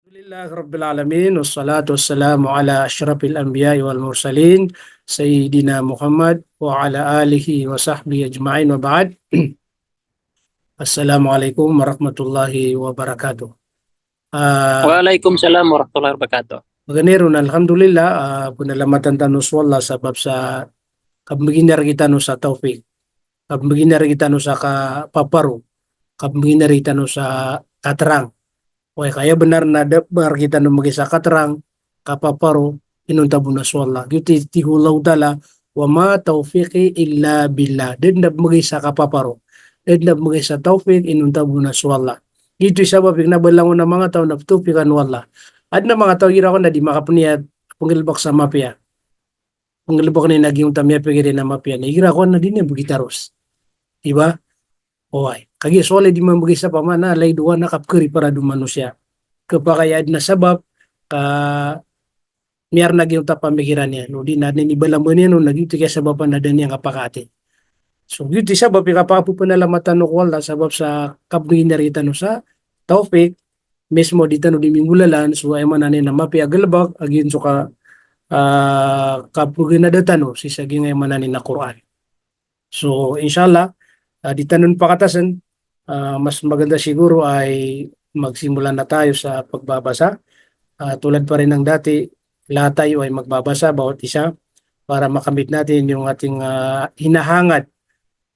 Alhamdulillah Rabbil Alamin wassalatu wassalamu ala asyrafil anbiya'i wal mursalin Sayyidina Muhammad wa ala alihi wa sahbihi ajma'in wa ba'd. Assalamualaikum warahmatullahi wabarakatuh. Waalaikumsalam warahmatullahi wabarakatuh. Maganirun alhamdulillah punalamatan tanus wallah sabab sa kabeginar kita no sa taufik, kabeginar kita no sa kapaparu, kabeginar kita no sa katerang. Wah, kaya benar na benar kita no magisa katerang kapaparo inunta bunas wallah. Yuti tihulau tala wa ma taufiqi illa billah. Den na magisa kapaparo. Den na magisa taufik inunta bunas wallah. Itu sabab na balangon na mga tao na tupikan wallah. At na mga tao gira ko na di makapuniat pangilbak sa mapya. Pangilbak ni naging utamya pagiri na mapya. Gira ko na din yung bugitaros. Diba? Oy, kagi sole di man sa pamana lay duwa nakapkeri para du manusia. Kapakayad na sabab miyar naging pamikiran niya. No, di na ibala mo niya no naging kaya sababan na din niya kapakati. So, yun di sabab ikapapu panalamatan no wala sabab sa kabngin narita no sa taufik mismo dito no di mingulalan so ay manani na mapi agalbag agin so ka kapugin na data no si saging ay manani na Quran. So, inshallah di tanong pakatasan, mas maganda siguro ay magsimula na tayo sa pagbabasa. Tulad pa rin ng dati, lahat tayo ay magbabasa bawat isa para makamit natin yung ating hinahangad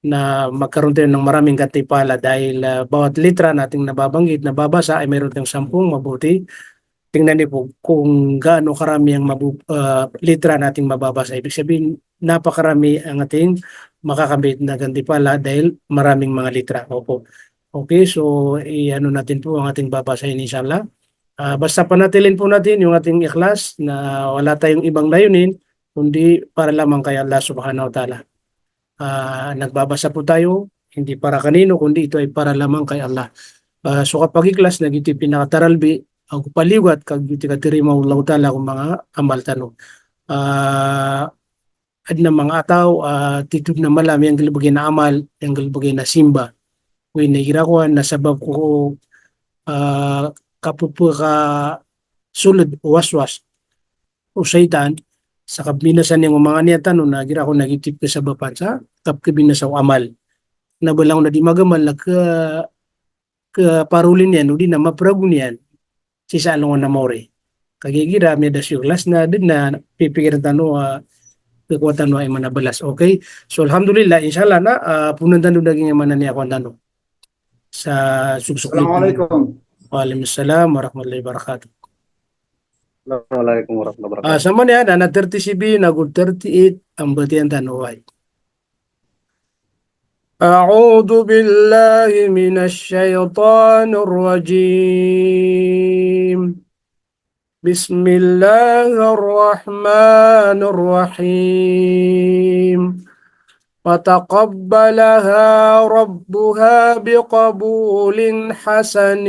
na magkaroon tayo ng maraming kantipala dahil bawat litra nating nababanggit, nababasa ay mayroon tayong 10 mabuti. Tingnan niyo po kung gaano karami ang litra nating mababasa. Ibig sabihin, napakarami ang ating makakamit na gantipala dahil maraming mga litra. Opo. Okay, so i-ano natin po ang ating babasahin inshallah. Basta panatilin po natin yung ating ikhlas na wala tayong ibang layunin kundi para lamang kay Allah subhanahu wa ta'ala. Nagbabasa po tayo hindi para kanino kundi ito ay para lamang kay Allah. So kapag ikhlas na ito pinakataralbi ang paliwat kag iti katirimaw law ta'ala kung mga amal tanong. Ad na mga ataw titud na malami ang galibagay na amal, ang galibagay na simba. Kung nahirakuan na sabab ko kapupo ka sulod waswas o saitan sa kabinasan ng mga niya tanong na gira ko nagitip ka sa bapan sa kabinasaw amal. Nabalang na di magamal parulin yan o di na mapragun yan si salongan na more. Kagigira may das yung last na din na pipikiran tanong kekuatan wa ay manabalas. Okay? So alhamdulillah inshallah na punan tanong naging manan niya ko tanong sa sugsukli. Assalamualaikum. Waalaikumsalam warahmatullahi wabarakatuh. Assalamualaikum warahmatullahi wabarakatuh. Sama niya na 30 CB na good 38 ang batian tanong. أعوذ بالله من الشيطان الرجيم بسم الله الرحمن الرحيم فتقبلها ربها بقبول حسن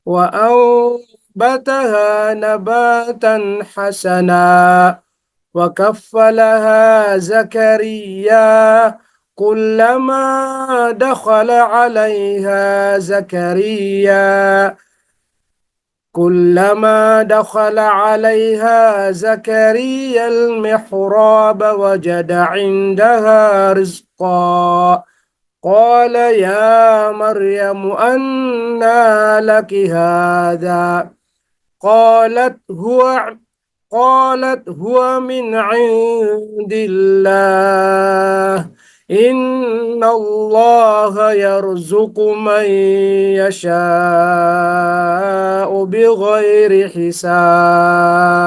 وأنبتها نباتا حسنا وكفلها زكريا كلما دخل عليها زكريا المحراب وجد عندها رزقا قال يا مريم أنى لك هذا قالت هو من عند الله إن الله يرزق من يشاء بغير حساب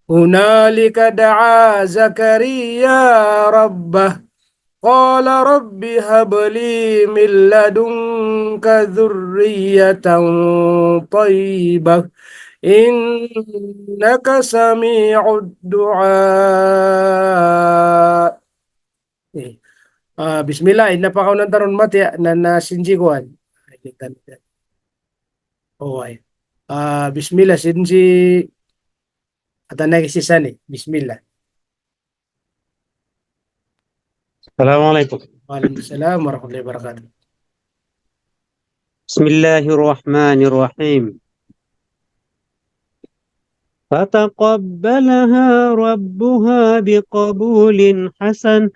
هنالك دعا زكريا ربه قال رب هب لي من لدنك ذرية طيبة إنك سميع الدعاء. Bismillah, napakaunang taron mati na nasinjikuan. Okay. Bismillah, sinji atanay kisisani. Bismillah. Assalamualaikum. Waalaikumsalam warahmatullahi wabarakatuh. بسم الله الرحمن الرحيم. فتقبلها ربها بقبول حسن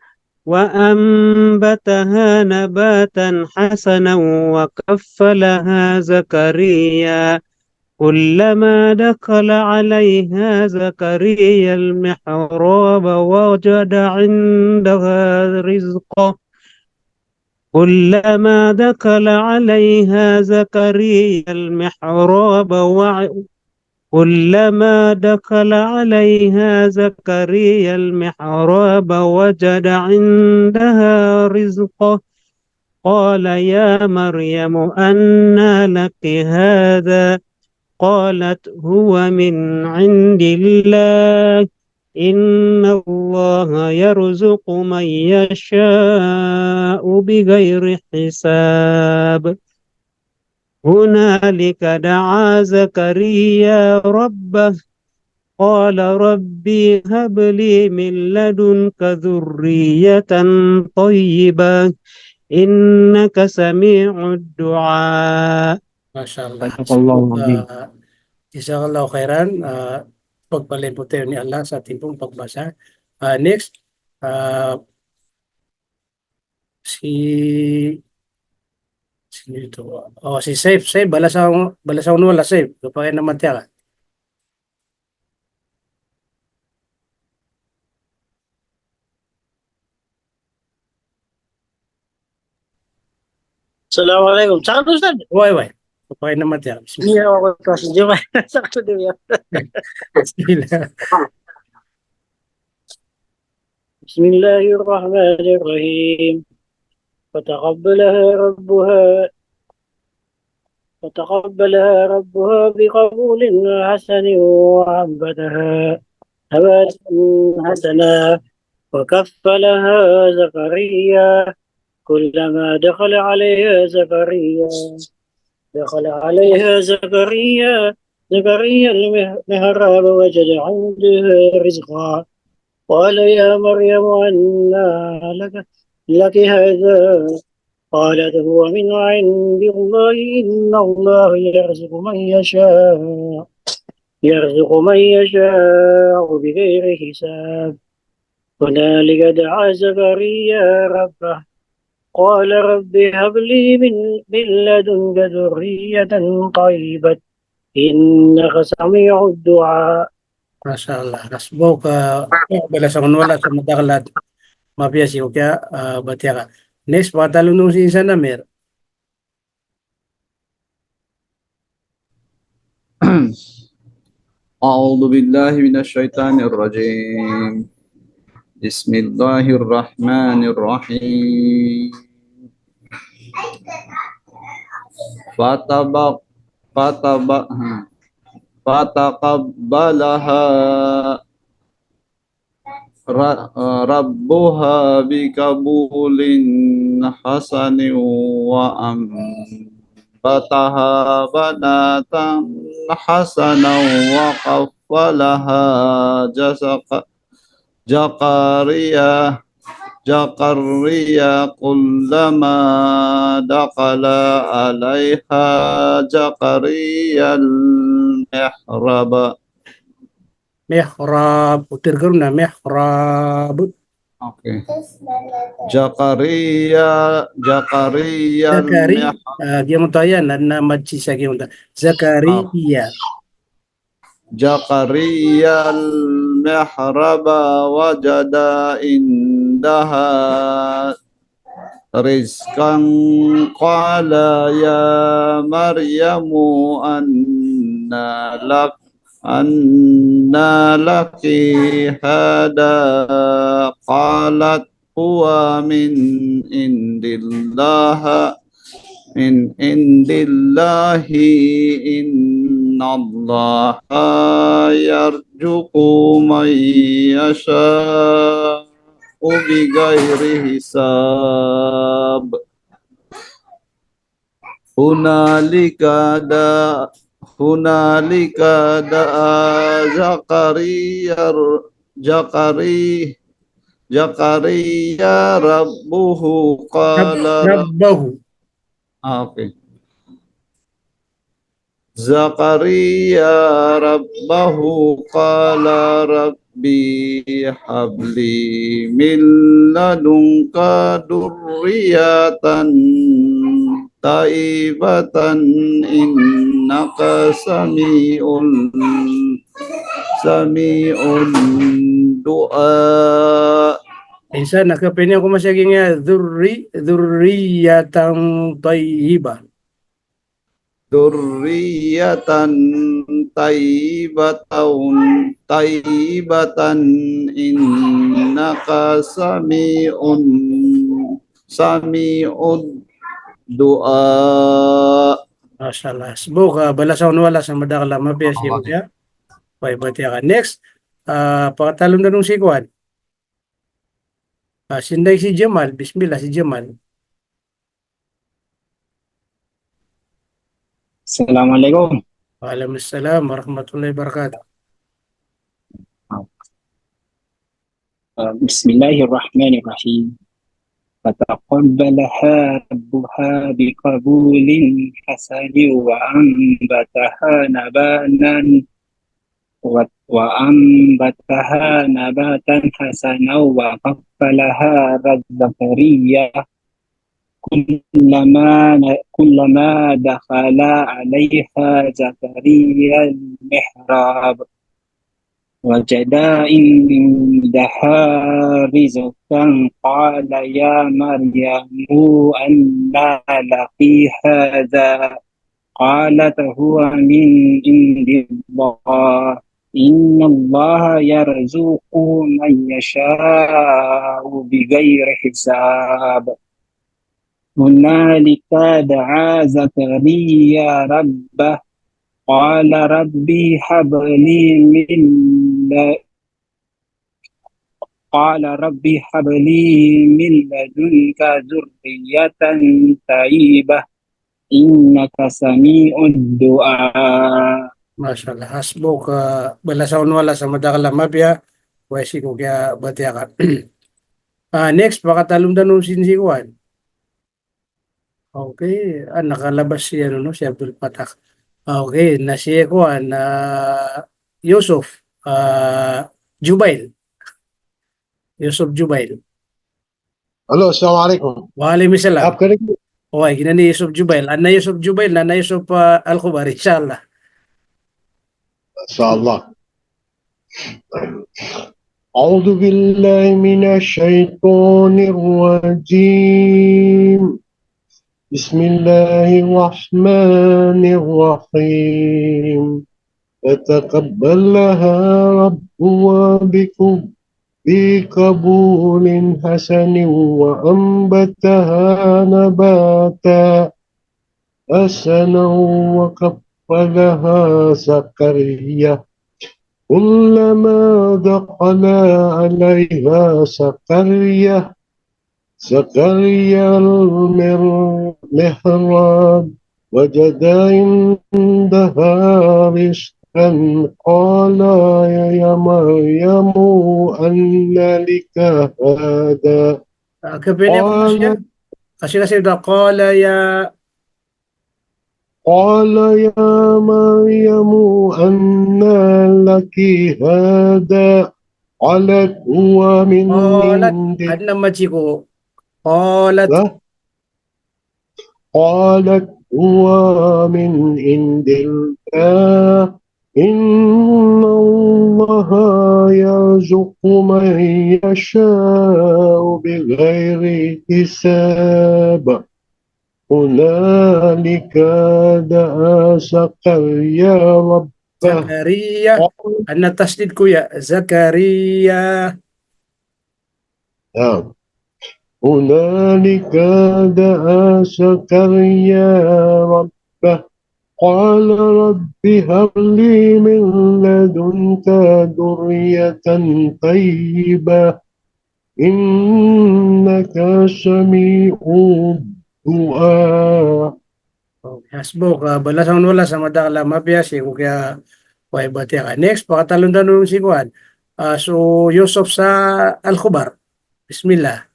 وأنبتها نباتا حسنا وكفلها زكريا كلما دخل عليها زكريا المحراب وجد عندها رزقا كلما دخل عليها زكريا المحراب كلما دخل عليها زكريا المحراب وجد عندها رزقا قال يا مريم أنى لك هذا قالت هو من عند الله إن الله يرزق من يشاء بغير حساب هنالك دعا زكريا ربه قال ربي هب لي من لدنك ذرية طيبة إنك سميع الدعاء. Masya Allah. صدق So, الله العظيم. Jazakallahu khairan. Pagpalain po tayo ni Allah sa ating pong pagbasa. Next, uh, si sino ito? Oh, si Saif. Saif, balasang wala Saif. Kapag naman tiya. السلام عليكم. سألت أستاذ. Why? Kapag naman tiya. Iya, aku kelas jemaah. Satu dia. Bismillah. بسم الله الرحمن الرحيم. فتقبلها ربها فتقبلها ربها بقبول حسن وأنبتها نباتا حسنا وكفلها زكريا كلما دخل عليها زكريا المهراب وجد عندها رزقا قال يا مريم أنى لك هذا قالت هو من عند الله إن الله يرزق من يشاء بغير حساب هنالك دعا زكريا ربه قال رب هب لي من لدنك ذرية طيبة إنك سميع الدعاء. Masya Allah. Semoga balasang wala sa madakalad. Mabiyasi ko kaya batiya ka. Next, patalunong si Insan Namir. أعوذ بالله من الشيطان الرجيم بسم الله الرحمن الرحيم فتبق فتبق فتقبلها ربها بقبول حسن وأنبتها بناتا حسنا وقفلها جقريا كلما دخل عليها زكريا المحراب Mihrab. Utir ko na mihrab. Okay. Zakaria Zakari. Giyong tayo yan. Na magsisa giyong tayo. Zakariya. Zakaria al-mihraba wajada indaha rizqan qala ya Maryamu anna laki hada qalat huwa min indillahi innallaha yarzuqu man yasha'u bighairi hisab hunalika Zakaria rabbuhu qala Rabbahu. okay. زكريا ربه قال ربي هب لي من لدنك ذرية طيبة إنك سميع الدعاء. Insan, nakapinin ko masyaging dhurriyatang tayyiba. ذرية طيبة إنك سميع الدعاء. Masyaallah. Semoga balasan wala sa madakla mabiyas yung siya. Pay bati ka. Next, pakatalon na nung si Kwan. Sinday si Jamal. Bismillah si Jamal. Assalamualaikum. Waalaikumsalam warahmatullahi wabarakatuh. Bismillahirrahmanirrahim. فتقبلها ربها بقبول حسن وأنبتها نباتا حسنا وكفلها زكريا كلما دخل عليها زكريا المحراب وجد عندها رزقا قال يا مريم أنى لك هذا قالت هو من عند الله إن الله يرزق من يشاء بغير حساب هنالك دعا زكريا ربه قال ربي هب لي من لدنك ذرية طيبة إنك سميع الدعاء. Masyaallah. Hasbuk balasan wala sa madakla mabya. Wasi ko kaya bati ka. Next, pakatalon na nung si Kwan. Okay. Nakalabas si, si Abdul Patak. Okay. Na si Kwan. Yusuf. Jubail. Yusuf Jubail. Hello अस्सलाम वालेकुम। Waalaikumsalam. आप करेंगे Okay, ginani Yusuf Jubail. Anna Yusuf Jubail, Anna Yusuf Al-Khubar, inshallah. इंशाअल्लाह। أعوذ بالله من الشيطان الرجيم بسم الله الرحمن الرحيم فتقبلها ربها بقبول حسن وأنبتها نباتا حسنا وكفلها زكريا كلما دخل عليها زكريا المحراب وجد عندها رزقا قال يا مريم أن لك هذا Kapili ko mo siya. Kasi da qala ya قال يا مريم أنى لك هذا قالت هو من qalat عند anna machiko. Qalat قالت هو من عند الله إن الله يرزق من يشاء بغير حساب هنالك دعا زكريا ربه Zakaria. Anna tasdid ko ya. Zakaria. هنالك دعا زكريا ربه قال رب هب لي من لدنك ذرية طيبة إنك سميع الدعاء. Hasbuk. Balasan wala sa madakla mabiyasi ko kaya why bati ka. Next, pakatalon na nung si Kwan. So, Yusuf sa Al-Khubar. Bismillah.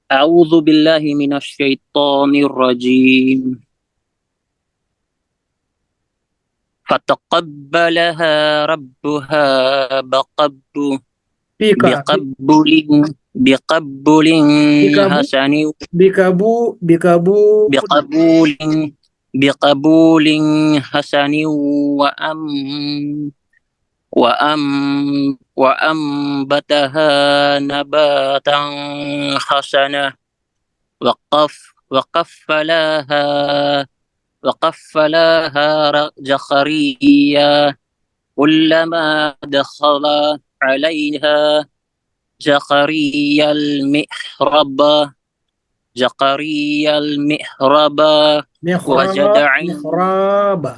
أعوذ بالله من الشيطان الرجيم فتقبلها ربها Bika, بقبول بقبول bikabu, حسن bikabu, بقبول بقبول حسن وأم وأم وأنبتها نباتا حسنا وقفلها زكريا كلما دخل عليها زكريا المحراب زكريا المحراب وجد mihraba.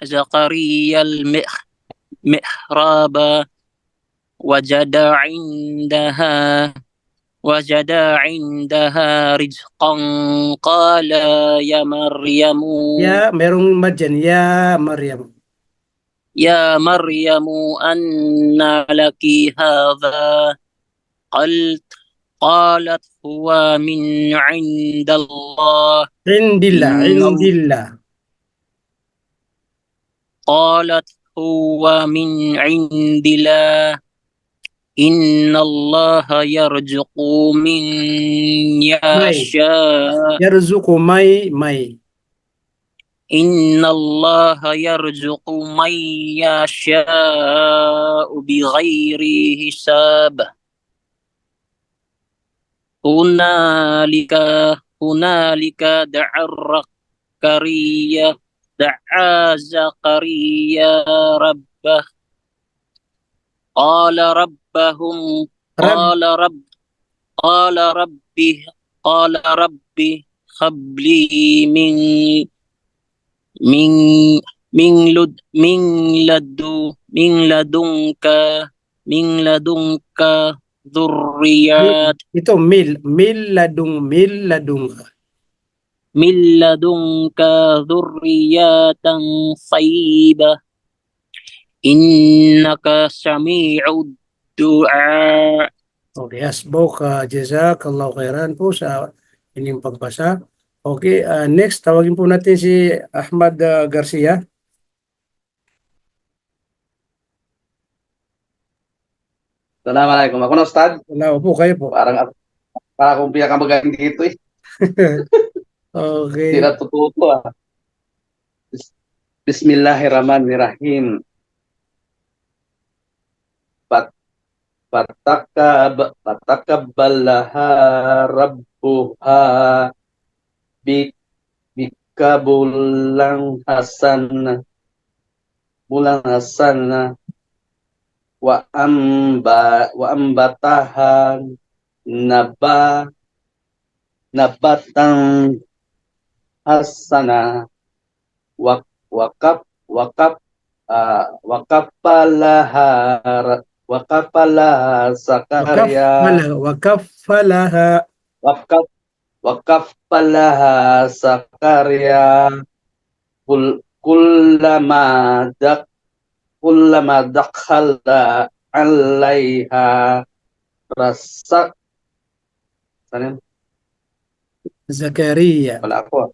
زكريا المحراب وجد عندها رزقا قال يا مريم Ya, merong madyan. Ya, Maryam. يا مريم أنى لك هذا قالت هو من عند الله Indillah, إن indillah. قالت هو من عند الله إن الله يرزق من May. يشاء Yarzuku may. إن الله يرزق من يشاء بغير حساب هنالك هنالك دعا زكريا ربه قال ربهم Rab, قال رب قال ربي قال ربي هب لي من لدنك ذريات ito mil ladung. من لدنك ذرية طيبة إنك سميع الدعاء. Okay, asbok, jazakallahu khairan po sa inyong pagbasa. Okay, next, tawagin po natin si Ahmad Garcia. Assalamualaikum. Ako na, Ustad. Wala po, kayo po. Para akong pinakamagaling dito eh. Hindi Okay. natututo ah. Bismillahirrahmanirrahim. Fatakabbalaha rabbuha bikabulang hasan wa ambatahan nabatan hasana wakap wakapalaha Zakaria Wakafalaha. wakapalaha Zakaria kullama dakhala alaiha rasak sana Zakaria. wala ako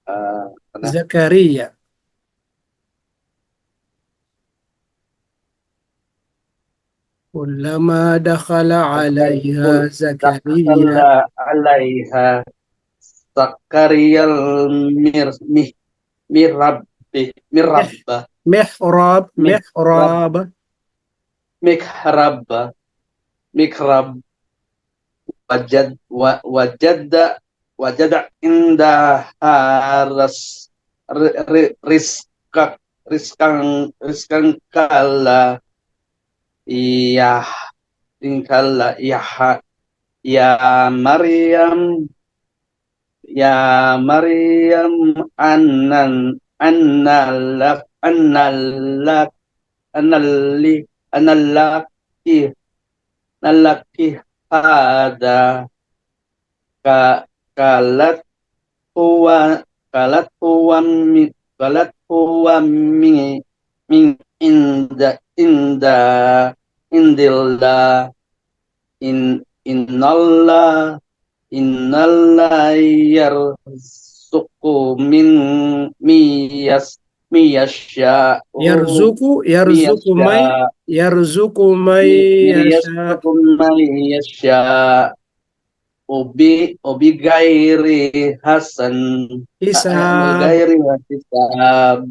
sana Zakaria. Kullama dakhala alaiha Zakaria. dakhala alaiha Zakaria mirabba Mihrab. mikrab wajada indaha riskan kala ya Maryam annalaki hada kalat huwa min indillah innallah Innallaha yarzuqu miyasya'u miyasya yarzuku may yasha yarzuqu miyasya ubi gairi hasan hisab. gairi hisab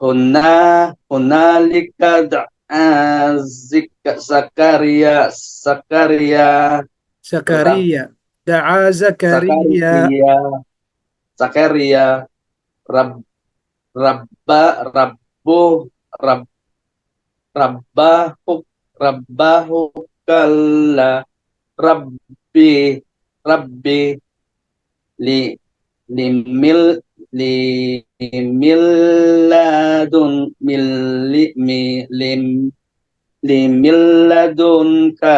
hunna hunalika da'a Zakaria Zakaria. Da'a Zakaria. Zakaria Zakaria Rab Rabba Rabbu Rab Rabbahu Rabbahu kalla Rabbi Rabbi li limil limilladun limilladunka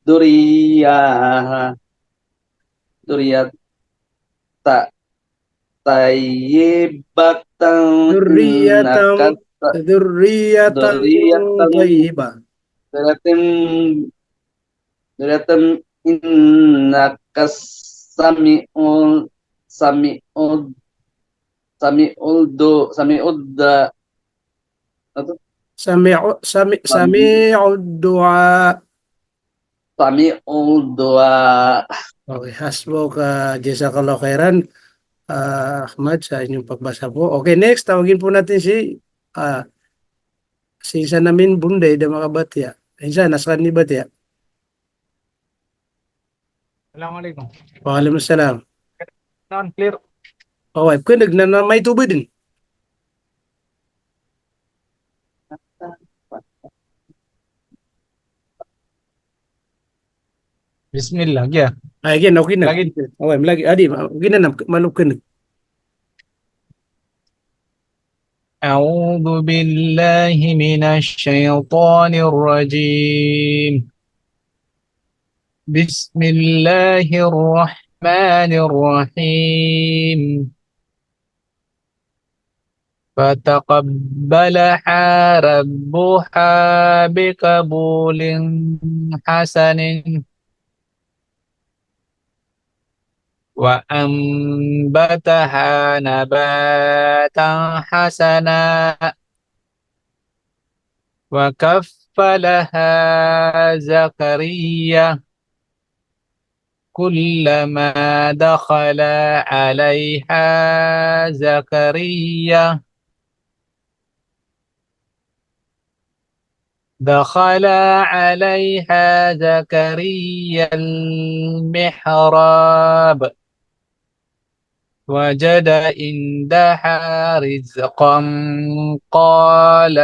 duriyah duriyata tayyibatan innaka Dzurriyatan duriyatan thayyibah. duratin duratin innaka sami'ud sami'ud apa? Sami'ud du'a. Sami'ud doa. Okay, hasbuk, jazakallah khairan, Ahmad, sa inyong pagbasa po. Okay, next, tawagin po natin si isa namin bunday da makabatya. Isa, nasaan ni Batya? Assalamualaikum. Waalaikumsalam. Non clear. Okay, kung na may tubig din. Bismillah ya. Again, okay na. Lagi. Okay, lagi. Adi, okay na na. Malupkan na. أعوذ بالله من الشيطان الرجيم. بسم الله الرحمن الرحيم. فتقبلها ربها بقبول حسن وأنبتها نباتا حسنا وكفلها زكريا كلما دخل عليها زكريا المحراب وجد عندها رزقا قال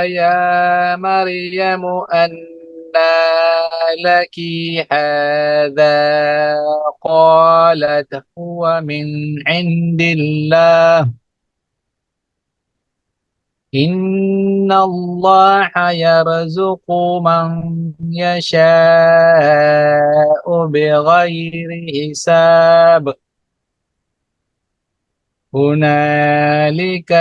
يا مريم أنى لك هذا قالت هو من عند الله إن الله يرزق من يشاء بغير حساب هنالك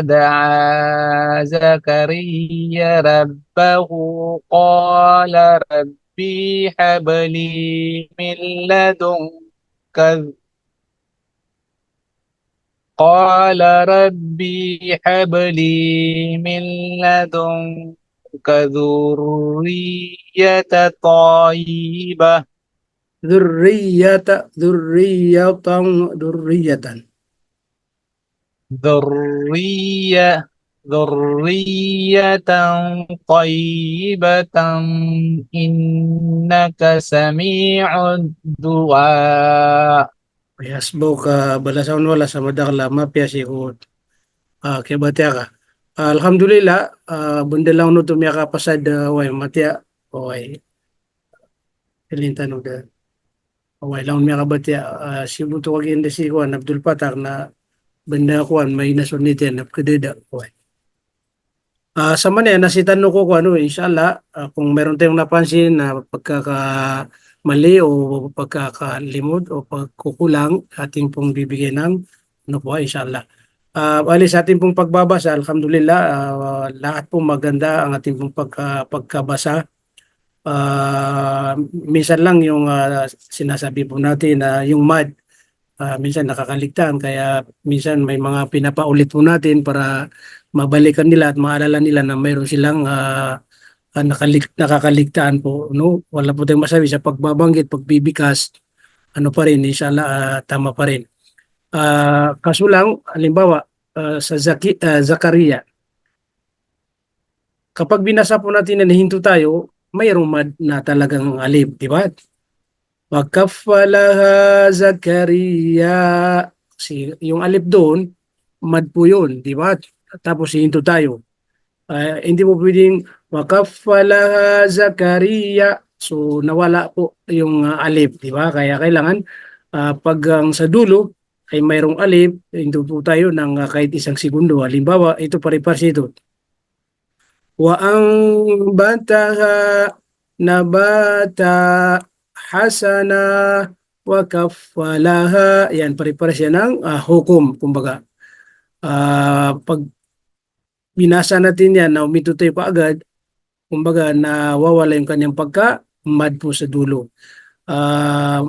دعا زكريا ربه قال ربي هب لي من لدنك قال ربي هب لي من لدنك ذرية طيبة Dzurriyatan ذرية طيبة إنك سميع الدعاء. hasbuk, balasan wala sa madakla mapya sikot. Kaya Batya ka. Alhamdulillah, bunda lang no tumya ka pasad, way matya. Okay, pilintan no da. Okay lang miya ka Batya. Sibuto kag hindi si Juan Abdul Patak na benda kuan may nasunitin na kadeda. Okay. Sa man yan, nasitan ko ano, inshallah, kung meron tayong napansin na mali o pagkakalimot o pagkukulang, ating pong bibigyan ng ano po, inshallah. Bali sa ating pong pagbabasa, alhamdulillah, lahat po maganda ang ating pong pagkabasa. Minsan lang yung sinasabi po natin na yung mad, minsan nakakaligtaan, kaya minsan may mga pinapaulit po natin para mabalikan nila at maalala nila na mayroon silang nakakaligtaan po, no? Wala po tayong masabi sa pagbabanggit, pagbibikas, ano pa rin, inshallah, tama pa rin. Kaso lang, halimbawa, sa Zakaria, kapag binasa po natin na nahinto tayo, mayroong mad na talagang alif, di ba? Wakafalaha Zakaria. Yung alif doon, mad po yun, di ba? Tapos hihinto tayo. Hindi po pwedeng wakafalaha Zakaria. So nawala po yung alif, di ba? Kaya kailangan pag ang sa dulo ay mayroong alif, hinto po tayo ng kahit isang segundo. Halimbawa, ito pare-pares ito. Wa ang bataha nabata hasana wa kaffalaha. Yan, pare-pares yan ng hukom. Kumbaga, pag binasa natin yan, na umito tayo kaagad, kumbaga, nawawala yung kanyang pagka-mad po sa dulo.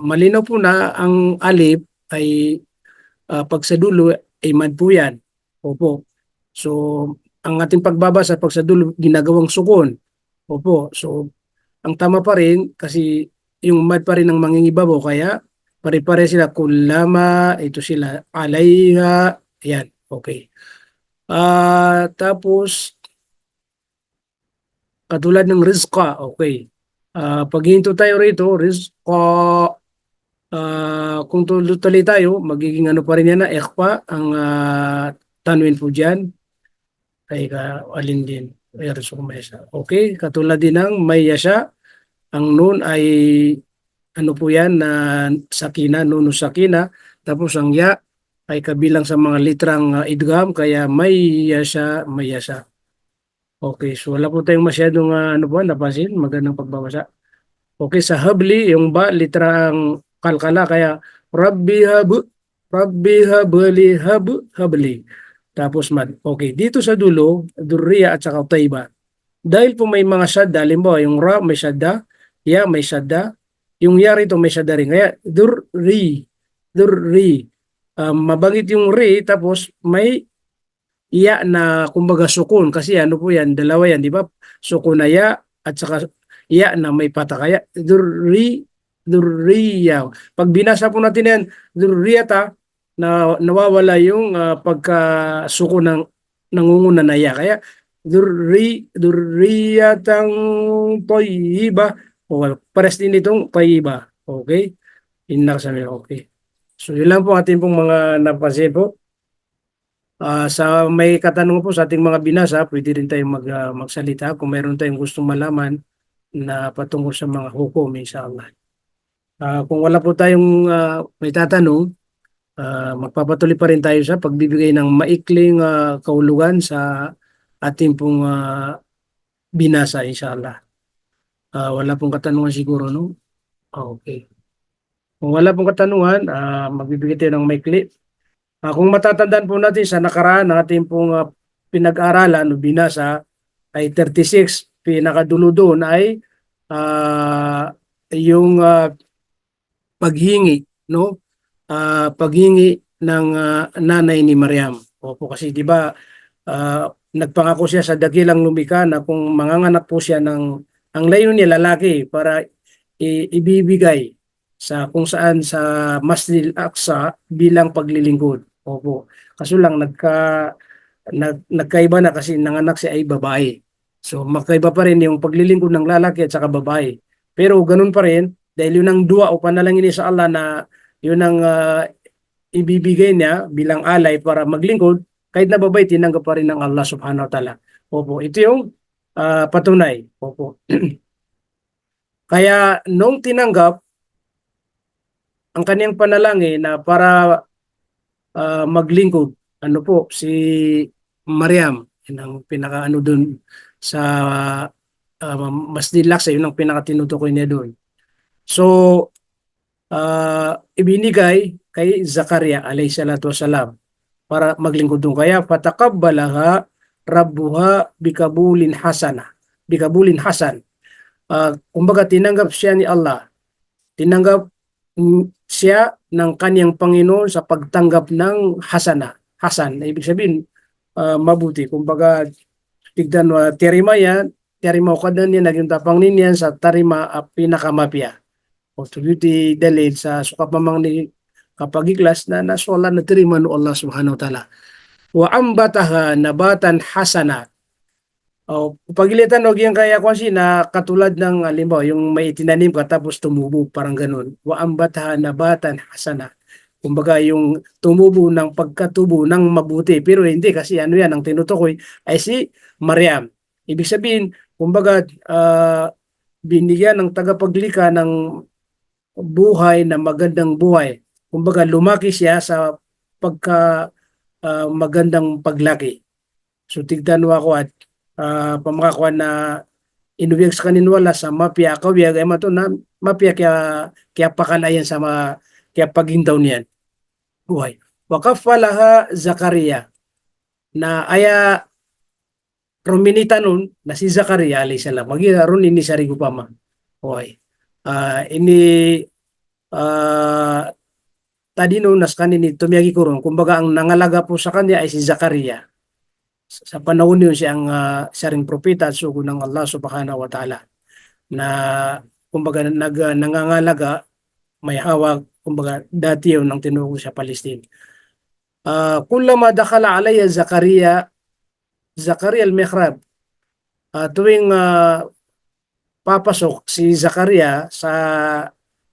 Malinaw po na ang alif ay pag sa dulo ay mad po yan. Opo. So, ang ating pagbabasa pag sa dulo ginagawang sukon. Opo. So, ang tama pa rin kasi yung mad pa rin ang mangingibabaw, kaya pare-pare sila kulama, ito sila alayha, yan, okay. Tapos katulad ng rizqa, okay. Pag hinto tayo rito, rizqa, kung tuloy tayo, magiging ano pa rin yan na ikhfa, ang tanwin po dyan ay alin din. Okay, katulad din ng may yasha, ang nun ay ano po yan na sakina, nuno sakina, tapos ang ya ay kabilang sa mga litrang idgham, kaya may yasha, may yasha. Okay, so wala po tayong masyadong ano po, napansin, magandang pagbabasa. Okay, sa habli, yung ba, litrang kalkala, kaya Rabbi habli, habli. Tapos mad. Okay, dito sa dulo, durriya at saka tayba. Dahil po may mga syadda, halimbawa yung ra may syadda, ya may syadda, yung ya rito may syadda rin. Kaya durri. Mabanggit yung ri, tapos may iya na kumbaga sukun. Kasi ano po yan, dalawa yan, di ba? Sukun na ya at saka iya na may pata. Kaya durriya. Pag binasa po natin yan, durriyata, na nawawala yung pagkasuko ng nangunguna na ya. Kaya durriyatang tayyiba. Pares din itong tayyiba. Okay? Inakasami. Okay. So yun lang po ating pong mga napansin po. Sa may katanungan po sa ating mga binasa, pwede rin tayong magsalita kung mayroon tayong gustong malaman na patungkol sa mga hukom, inshallah. Kung wala po tayong may tatanong, magpapatuloy pa rin tayo sa pagbibigay ng maikling kahulugan sa ating pong binasa, inshallah. Wala pong katanungan siguro, no? Okay. Kung wala pong katanungan, magbibigay tayo ng maikli. Kung matatandaan po natin sa nakaraan ng ating pong pinag-aralan o binasa ay 36, pinakadulo doon ay yung paghingi, no? Paghingi ng nanay ni Maryam. Opo, kasi di ba nagpangako siya sa dakilang lumikha na kung manganganak po siya ang layunin niya lalaki para ibibigay sa kung saan sa Masjid Al-Aqsa bilang paglilingkod. Opo. Kaso lang nagkaiba na kasi nanganak siya ay babae. So magkaiba pa rin yung paglilingkod ng lalaki at saka babae. Pero ganun pa rin dahil yun ang dua o panalangin niya sa Allah na yun ang ibibigay niya bilang alay para maglingkod, kahit na babae tinanggap pa rin ng Allah subhanahu wa ta'ala. Opo. Ito yung patunay. Opo. Kaya nung tinanggap ang kaniyang panalangin na para maglingkod, ano po, si Maryam, yun ang pinaka-ano dun sa Masjid Al-Aqsa, yun ang pinaka-tinutukoy niya dun. So, ibinigay kay Zakaria alayhi salatu wasalam para maglingkod doon. Kaya fataqabbalaha rabbuha bikabulin hasan. Kumbaga tinanggap siya ni Allah. Tinanggap siya ng kaniyang Panginoon sa pagtanggap ng Hasan, ibig sabihin mabuti. Kumbaga tigdan terima yan, terima kadan niya naging tapang ninyan sa tarima pinakamapya. O tuloy dalil sa sukapamang ni kapagiklas na nasuala na terima no Allah subhanahu wa ta'ala. Wa ambataha nabatan hasana. O pagilitan og yung kaya ko na katulad ng halimbawa yung may tinanim ka tapos tumubo parang ganun. Wa ambataha nabatan hasana. Kumbaga yung tumubo ng pagkatubo ng mabuti. Pero hindi kasi ano yan, ang tinutukoy ay si Maryam. Ibig sabihin, kumbaga binigyan ng tagapaglikha ng buhay na magandang buhay. Kumbaga lumaki siya sa pagka magandang paglaki. So tigdan mo ako at pamakakuan na inubiyag sa kaninwala sa mapya kawiyag ay mato na mapya kaya pakalayan sa kaya pagindaw niyan buhay. Wakafalaha Zakaria na aya ruminita nun na si Zakaria alayhi salam magiron ini sarigo pa ma. Buhay. Ini tadi nun nas kanini tumiyagi kurong kumbaga ang nangalaga po sa kanya ay si Zakaria. Sa panahon yun siyang saring propeta at sugo ng Allah subhanahu wa ta'ala na kumbaga nangangalaga may hawak kumbaga dati yun ang tinugo sa Palestine. Kullama dakhala alayya Zakaria al-mihrab, tuwing papasok si Zakaria sa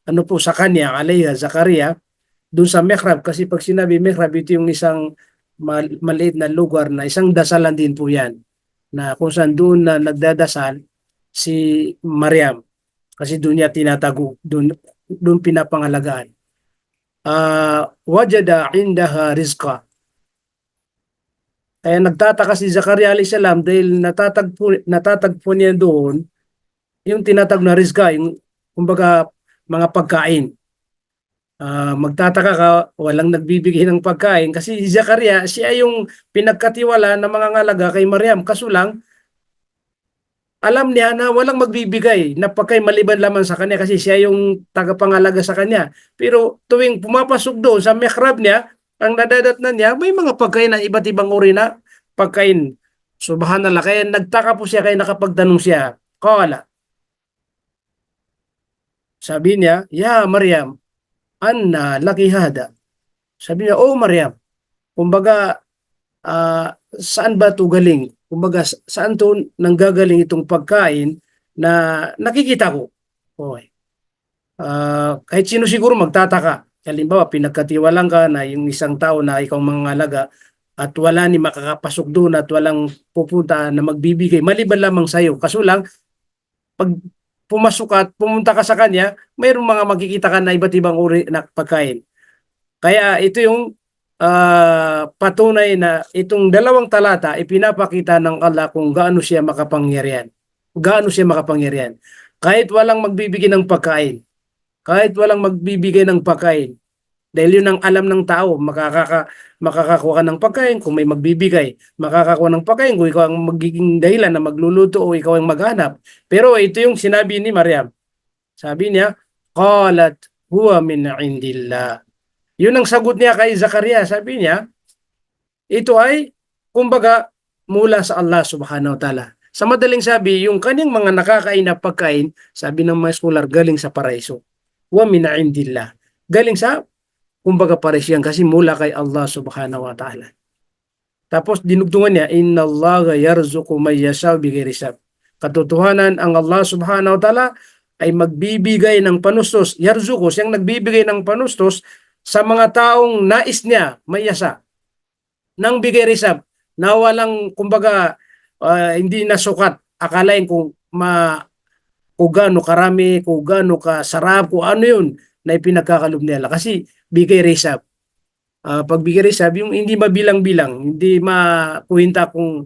sa kanya alayya Zakaria dun sa mihrab, kasi pag sinabi mihrab ito yung isang maliit na lugar na isang dasalan din po yan na kung saan doon na nagdadasal si Maryam kasi doon niya tinatago, doon pinapangalagaan. Wajada indaha rizqa, kaya nagtataka si Zakaria alayhi salam dahil natatagpo niya doon yung tinatag na rizqa, yung kumbaga mga pagkain. Magtataka ka, walang nagbibigay ng pagkain kasi si Zakaria, siya yung pinagkatiwala ng mga ngalaga kay Maryam. Kaso lang, alam niya na walang magbibigay na pagkain maliban lamang sa kanya kasi siya yung tagapangalaga sa kanya. Pero tuwing pumapasok doon sa mihrab niya, ang nadadatnan niya, may mga pagkain na iba't ibang uri na pagkain. Subhanallah, kaya nagtaka po siya kaya nakapagtanong siya. Qala, sabi niya, ya Maryam, anna laki hada. Sabi niya, oh Maryam, kumbaga saan ba ito galing? Kumbaga saan ito nanggagaling itong pagkain na nakikita ko? Okay. Kahit sino siguro magtataka. Halimbawa, pinagkatiwalang ka na yung isang tao na ikaw mangangalaga at wala ni makakapasok doon at walang pupunta na magbibigay, maliban lamang sa iyo. Kaso lang, pag pumasok at pumunta ka sa kanya, mayroong mga makikita ka na iba't ibang uri na pagkain. Kaya ito yung patunay na itong dalawang talata ipinapakita ng Allah kung gaano siya makapangyarihan. Gaano siya makapangyarihan. Kahit walang magbibigay ng pagkain. Kahit walang magbibigay ng pagkain. Dahil yun ang alam ng tao, makakakuha ka ng pagkain kung may magbibigay. Makakakuha ng pagkain kung ikaw ang magiging dahilan na magluluto o ikaw ang maghanap. Pero ito yung sinabi ni Maryam. Sabi niya, qalat huwa min indillah. Yun ang sagot niya kay Zakaria. Sabi niya, ito ay kumbaga mula sa Allah subhanahu wa ta'ala. Sa madaling sabi, yung kanyang mga nakakain na pagkain, sabi ng mga scholar, galing sa paraiso. Wa min indillah. Galing sa kumbaga paresyang kasi mula kay Allah subhanahu wa ta'ala. Tapos dinugtungan niya, inna Allah yarzuqu may yashaw bighairi hisab. Katotohanan ang Allah subhanahu wa ta'ala ay magbibigay ng panustos. Yarzuqu, siyang nagbibigay ng panustos sa mga taong nais niya may yasa. Nang bighairi hisab, na walang kumbaga hindi nasukat. Akalain kung gaano karami, kung gaano kasarap, kung ano yun na ipinagkakalob nila. Kasi bigay resab. Pag bigay resab, yung hindi mabilang-bilang, hindi makuhinta kung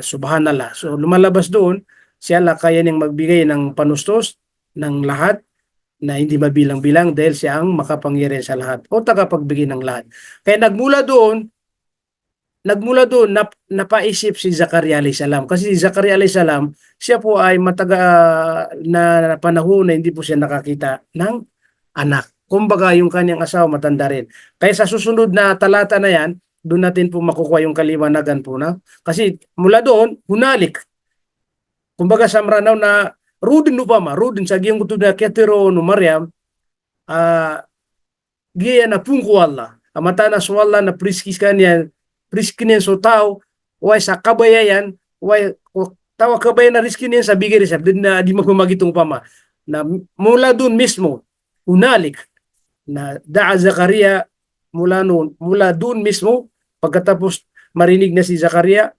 subhanallah. So lumalabas doon, siya lang kaya niyang magbigay ng panustos ng lahat na hindi mabilang-bilang dahil siya ang makapangyarihan sa lahat o tagapagbigay ng lahat. Kaya nagmula doon napaisip si Zakaria alayhis salam. Kasi si Zakaria alayhis salam, siya po ay mataga na panahon na hindi po siya nakakita ng anak. Kumbaga yung kanyang asawa matanda rin. Kaya sa susunod na talata na yan, doon natin po makukuha yung kaliwanagan po na. Kasi mula doon, hunalik. Kumbaga sa maranaw na rudin upama, rudin sa giyang kuto na ketero no Maryam, giya na pungko Allah. Amata na swalla na priskis kanya, priskinin so tao, way sa kabayayan, way tawa kabayan na riskinin sa bigay resep, din na di magmamagitong upama. Na mula doon mismo, hunalik, na daa Zakaria mula doon mismo, pagkatapos marinig na si Zakaria,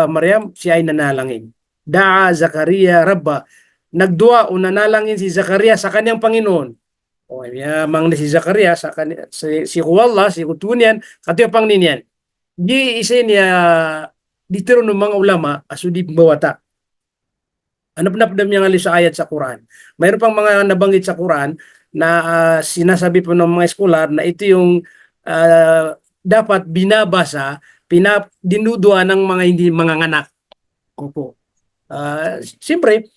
Maryam, siya ay nanalangin. Daa Zakaria Rabba, nagdua o nanalangin si Zakaria sa kanyang Panginoon. O yamang na si Zakaria sa si Allah, si Kutunyan, katiyapang ninyan. Di isa niya ditiro ng mga ulama asudi bawata. Anap-napdam niya nga sa ayat sa Quran. Mayroon pang mga nabanggit sa Quran na sinasabi po ng mga eskolar na ito yung dapat binabasa, dinudua ng mga hindi manganganak. Opo. Siyempre,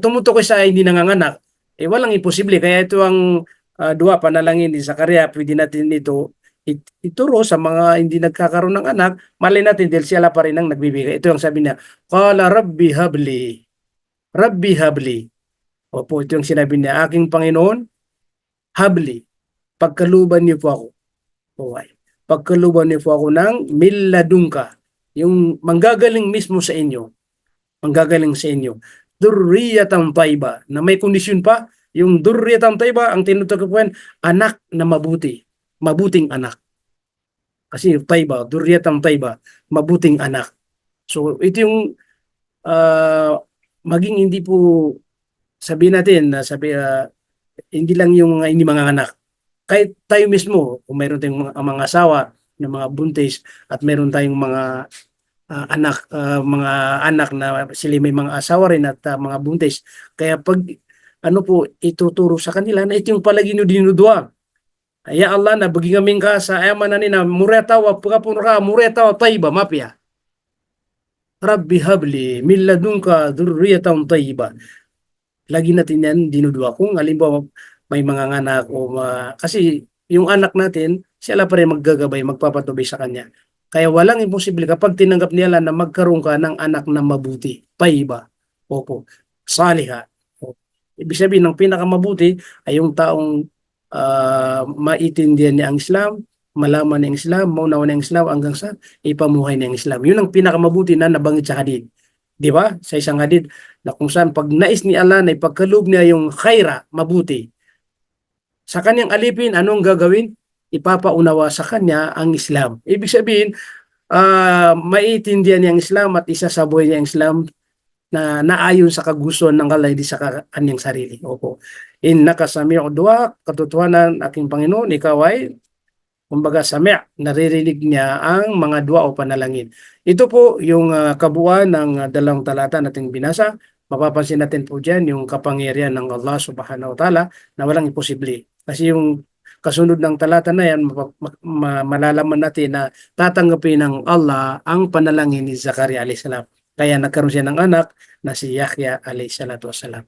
tumutukoy sa hindi nanganganak, walang imposible. Kaya ito ang dua panalangin ni Zakaria, pwede natin ito ituro sa mga hindi nagkakaroon ng anak, malay natin dahil sila pa rin ang nagbibigay. Ito ang sabi niya, Qala Rabbi habli, Rabbi habli. Opo, ito yung sinabi niya, aking Panginoon, habli, pagkaluban niyo po ako. Okay. Pagkaluban niyo po ako ng milladungka, yung manggagaling mismo sa inyo, manggagaling sa inyo. Durriyatan tayba, na may kondisyon pa, yung durriyatan tayba, ang tinutukoy anak na mabuti, mabuting anak. Kasi tayba, durriyatan tayba, mabuting anak. So ito yung maging hindi po sabihin natin na hindi lang yung hindi mga anak. Kahit tayo mismo, kung mayroon tayong mga asawa ng mga buntis at mayroon tayong mga mga anak na sila may mga asawa rin at mga buntis. Kaya pag ituturo sa kanila na ito yung palagi nyo dinudua. Ya Allah na bagi kami ka sa ayaman na nina muretawa pagkapunra muretawa tayba mapya. Rabbi habli min ladunka dhurriyatan tayyiba. Lagi natin yan dinudua. Kung halimbawa may mga anak o kasi yung anak natin, sila pa rin maggagabay, magpapatubay sa kanya. Kaya walang imposible kapag tinanggap nila na magkaroon ka ng anak na mabuti, tayyiba. Opo, saliha. Ibig sabihin ng pinakamabuti ay yung taong maitindihan niya ang Islam, malaman niya ang Islam, maunawa niya ang Islam hanggang sa ipamuhay niya ang Islam. Yun ang pinakamabuti na nabanggit sa hadith. Di ba? Sa isang hadith na kung saan pag nais ni Allah na ipagkaloob niya yung khaira, mabuti, sa kanyang alipin, anong gagawin? Ipapaunawa sa kanya ang Islam. Ibig sabihin, maitindihan niya ang Islam at isasabuhay niya ang Islam na naayon sa kagustuhan ng Allah, hindi sa kanyang sarili. Opo. Innaka sami'ud du'a, katotohanan aking Panginoon, ikaw ay kumbaga sami', naririnig niya ang mga dua o panalangin. Ito po yung kabuuan ng dalawang talata nating binasa. Mapapansin natin po dyan yung kapangyarihan ng Allah subhanahu wa ta'ala na walang imposible. Kasi yung kasunod ng talata na yan, malalaman natin na tatanggapin ng Allah ang panalangin ni Zakaria alayhis salam. Kaya nagkaroon siya ng anak na si Yahya alayhis salatu wassalam.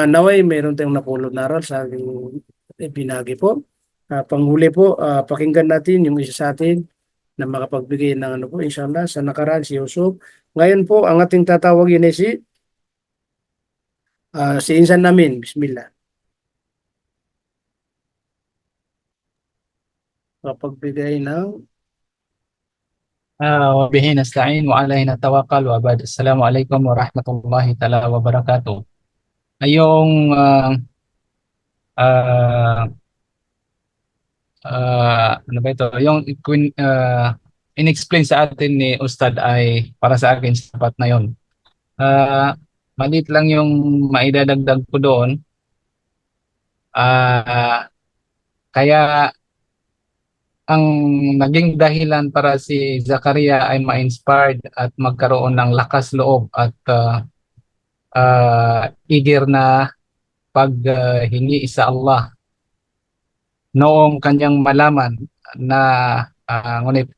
Naway, mayroon tayong napulot na aral sa aking binagi po. Panghuli po, pakinggan natin yung isa sa atin na makapagbigay ng po, inshallah, sa nakaraan si Yusuf. Ngayon po, ang ating tatawagin ay si insan namin. Bismillah. Makapagbigay ng وبه نستعين وعليه نتوكل وبعد السلام عليكم ورحمة الله تعالى وبركاته. Ayong ano ba ito? Yung in-explain sa atin ni Ustad ay para sa akin sapat na yon. Maliit lang yung maidadagdag ko doon. Kaya ang naging dahilan para si Zakaria ay ma-inspired at magkaroon ng lakas loob at eager na paghingi sa Allah noong kanyang malaman na ngunit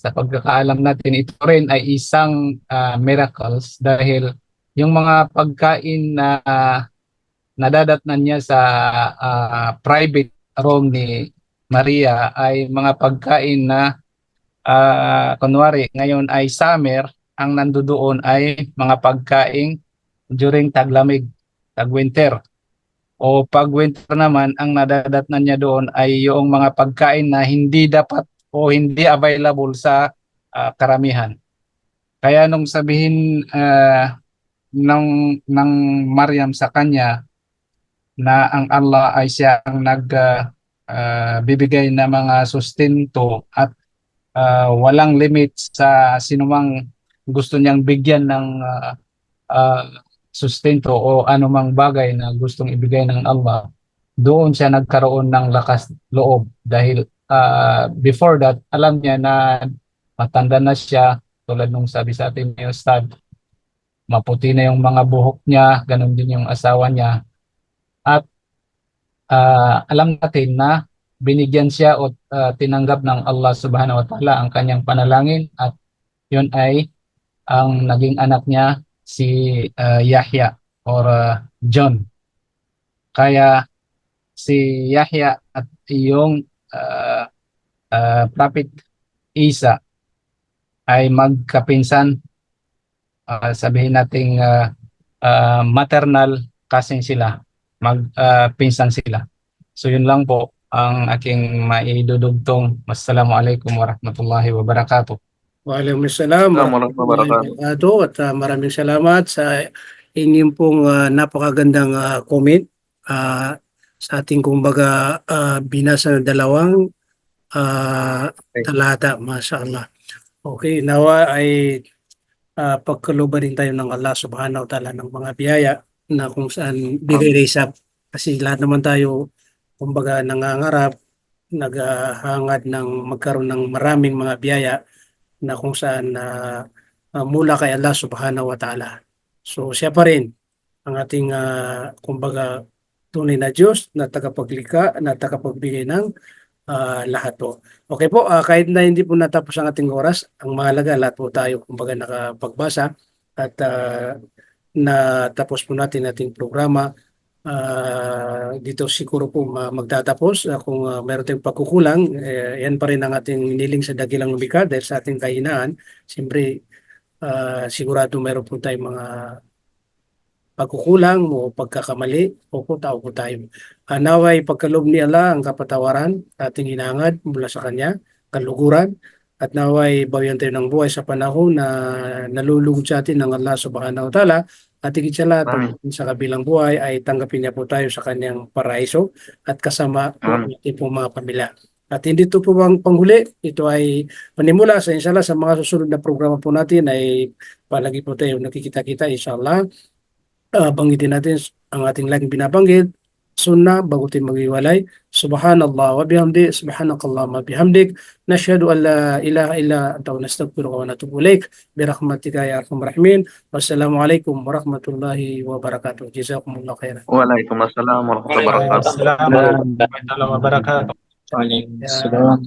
sa pagkakaalam natin ito rin ay isang miracles dahil yung mga pagkain na nadadatnan niya sa private room ni Maria ay mga pagkain na kunwari ngayon ay summer, ang nandoon ay mga pagkain during taglamig, tagwinter. O pag winter naman, ang nadadatnan niya doon ay yung mga pagkain na hindi dapat o hindi available sa karamihan. Kaya nung sabihin ng Maryam sa kanya na ang Allah ay siya ang bibigay na mga sustento at walang limit sa sinumang gusto niyang bigyan ng sustento o anumang bagay na gustong ibigay ng Allah, doon siya nagkaroon ng lakas loob dahil before that, alam niya na matanda na siya, tulad nung sabi sa atin ni Ustad, maputi na yung mga buhok niya, ganun din yung asawa niya. At alam natin na binigyan siya o tinanggap ng Allah subhanahu wa ta'ala ang kanyang panalangin at yun ay ang naging anak niya si Yahya or John. Kaya si Yahya at yung Prophet Isa ay magkapinsan, sabihin nating maternal cousin sila, magpinsan sila. So yun lang po ang aking maidudugtong. Wassalamualaikum warahmatullahi wabarakatuh. Waalaikumsalam warahmatullahi wabarakatuh at maraming salamat sa inyong pong napakagandang comment sa ating kumbaga binasa na dalawang talata, mashallah. Okay, nawa ay pagkaluban din tayo ng Allah subhanahu wa ta'ala ng mga biyaya na kung saan bigay-resap kasi lahat naman tayo kumbaga nangangarap, naghahangad ng magkaroon ng maraming mga biyaya na kung saan mula kay Allah subhanahu wa ta'ala. So siya pa rin ang ating kumbaga tunay na Diyos na tagapaglikha, na tagapagbigay ng lahat po. Okay po, kahit na hindi po natapos ang ating oras, ang mahalaga lahat po tayo kumbaga nakapagbasa at natapos po natin ating programa. Dito siguro po magtatapos. Kung meron tayong pagkukulang, yan pa rin ang ating niling sa dakilang lumikha dahil sa ating kahinaan. Siyempre, sigurado meron po tayong mga pagkukulang o pagkakamali o tao po tayo. Naway pagkaloob ni Allah ang kapatawaran, ating hinangad mula sa Kanya, kaluguran, at naway bawian tayo ng buhay sa panahon na nalulugod sa atin ng Allah subhanahu wa ta'ala. At higit sa lahat, sa kabilang buhay ay tanggapin niya po tayo sa kanyang paraiso at kasama po ang ating pong mga pamilya. At hindi ito po ang panghuli, ito ay panimula sa inshallah sa mga susunod na programa po natin ay palagi po tayo nakikita-kita inshallah. Banggitin natin ang ating laging binabanggit, sunnah, bago tayo maghiwalay. Subhanallah wa bihamdi, subhanakallahumma bihamdik, nashhadu an la ilaha illa anta wa nastaghfiruka wa natubu ilaik, birahmatika ya arhamar rahimin. Wassalamualaikum warahmatullahi wabarakatuh. Jazakumullah khairan. Waalaikumsalam warahmatullahi wabarakatuh. Assalamualaikum warahmatullahi wabarakatuh. Waalaikumsalam.